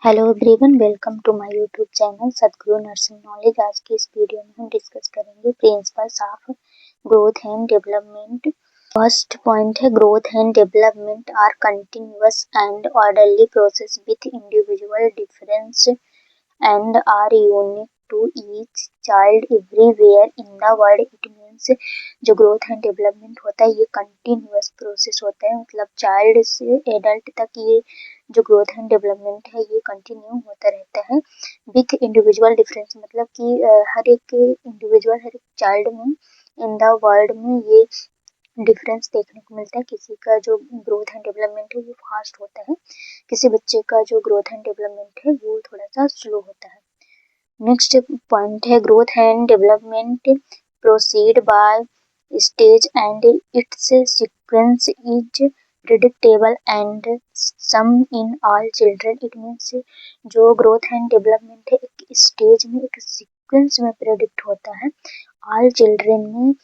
Hello everyone, welcome to my YouTube channel Satguru nursing knowledge. आज की इस वीडियो में हम डिस्कस करेंगे principles of growth and development. First point है, growth and development are continuous and orderly process with individual difference and are unique to each child everywhere in the world। It means जो growth and development होता है ये continuous process होता है, मतलब child से adult तक ये जो ग्रोथ एंड डेवलपमेंट है ये कंटिन्यू होता रहता है विथ इंडिविजुअल डिफरेंस। मतलब कि हर एक इंडिविजुअल, हर एक चाइल्ड में इन द वर्ल्ड में ये डिफरेंस देखने को मिलता है। किसी का जो ग्रोथ एंड डेवलपमेंट है वो फास्ट होता है, किसी बच्चे का जो ग्रोथ एंड डेवलपमेंट है वो थोड़ा सा स्लो होता है। नेक्स्ट पॉइंट है, growth and development proceed by stage and its sequence is predictable and same in all children. It means जो ग्रोथ एंड डेवलपमेंट है एक स्टेज में, एक सीक्वेंस में प्रेडिक्ट होता है ऑल चिल्ड्रन में।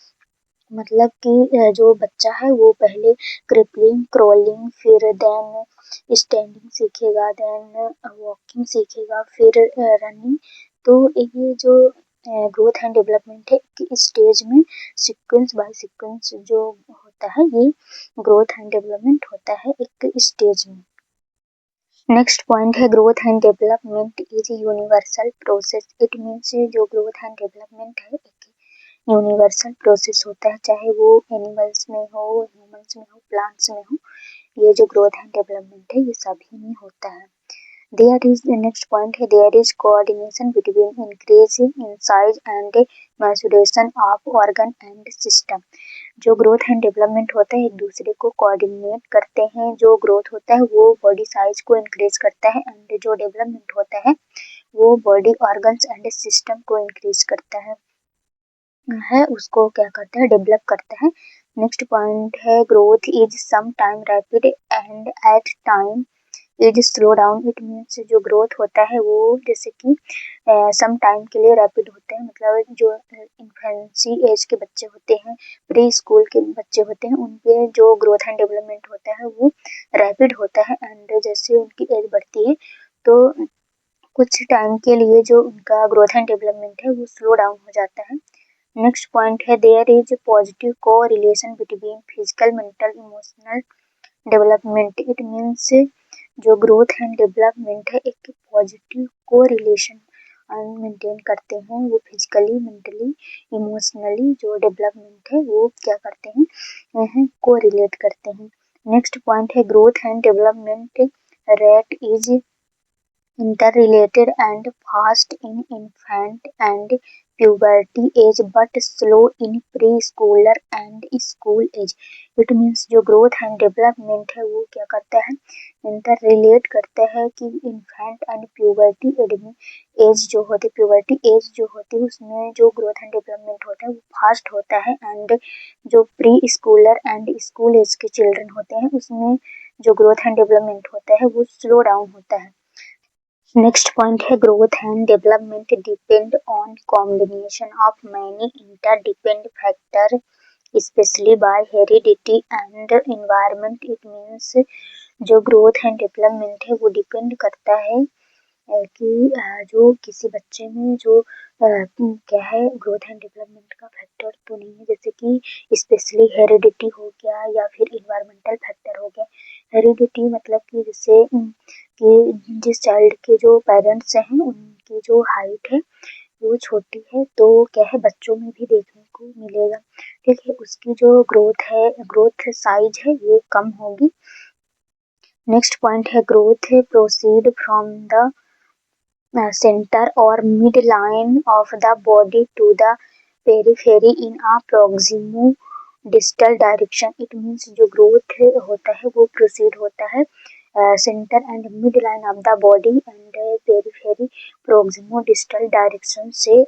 मतलब कि जो बच्चा है वो पहले क्रिपलिंग, क्रॉलिंग, फिर देन स्टैंडिंग सीखेगा, देन वॉकिंग सीखेगा, फिर रनिंग। तो ये जो ग्रोथ एंड डेवलपमेंट है इस स्टेज में सीक्वेंस बाय सीक्वेंस जो होता है ये ग्रोथ एंड डेवलपमेंट होता है एक स्टेज में। नेक्स्ट पॉइंट है, growth and development is universal process. It means जो ग्रोथ एंड डेवलपमेंट है एक यूनिवर्सल प्रोसेस होता है, चाहे वो एनिमल्स में हो, ह्यूमंस में हो, प्लांट्स में हो। ये जो ग्रोथ एंड डेवलपमेंट है ये सभी में होता है। देयर इज नेक्स्ट पॉइंट है, there is coordination between increase in size and maturation of organ and system. जो ग्रोथ एंड डेवलपमेंट होता है एक दूसरे को कोऑर्डिनेट करते हैं। जो ग्रोथ होता है वो बॉडी साइज को इंक्रीज करता है एंड जो डेवलपमेंट होता है वो बॉडी ऑर्गन्स एंड सिस्टम को इंक्रीज करता है उसको क्या करता है, डेवलप करता है। नेक्स्ट पॉइंट है, growth is some time rapid and at time is slow down. It means जो ग्रोथ होता है वो जैसे कि सम टाइम के लिए रैपिड होते हैं, मतलब जो इन्फेंसी एज के बच्चे होते हैं, प्री स्कूल के बच्चे होते हैं, उनके जो ग्रोथ एंड डेवलपमेंट होता है वो रैपिड होता है एंड जैसे उनकी एज बढ़ती है तो कुछ टाइम के लिए जो उनका ग्रोथ एंड डेवलपमेंट है वो स्लो डाउन हो जाता है। नेक्स्ट पॉइंट है, देयर इज पॉजिटिव को relation between physical, mental, emotional development. It means जो ग्रोथ एंड डेवलपमेंट है एक पॉजिटिव को रिलेशन मेंटेन करते हैं, वो फिजिकली, मेंटली, इमोशनली जो डेवलपमेंट है वो क्या करते हैं, को रिलेट करते हैं। नेक्स्ट पॉइंट है, growth and development rate is interrelated and fast in infant and puberty age but slow in preschooler and school age। It means जो ग्रोथ एंड डेवलपमेंट है वो क्या करता है, इंटर रिलेट करता है कि इन्फेंट एंड प्यूबर्टी एज जो होती है, प्यूबर्टी एज जो होती है उसमें जो ग्रोथ एंड डेवलपमेंट होता है वो फास्ट होता है एंड जो preschooler and school age के चिल्ड्रन होते हैं उसमें जो ग्रोथ एंड डेवलपमेंट होता है वो स्लो डाउन होता है। नेक्स्ट पॉइंट है, growth and development depend on combination of many interdependent factor specially by heredity and environment. It means जो ग्रोथ एंड डेवलपमेंट है वो डिपेंड करता है कि जो किसी बच्चे में जो क्या है, ग्रोथ एंड डेवलपमेंट का फैक्टर तो नहीं है, जैसे कि स्पेशली हेरिडिटी हो गया या फिर इन्वायरमेंटल फैक्टर हो गया। हेरिडिटी मतलब कि जैसे कि जिस चाइल्ड के जो पेरेंट्स हैं उनकी जो हाइट है वो छोटी है तो क्या है बच्चों में भी देखने को मिलेगा, ठीक है, उसकी जो ग्रोथ है, ग्रोथ साइज है वो कम होगी। नेक्स्ट पॉइंट है, growth proceed from the center or midline of the body to the periphery in a proximal distal direction। It means जो ग्रोथ होता है वो प्रोसीड होता है centre and mid line of the body and periphery proximo distal direction से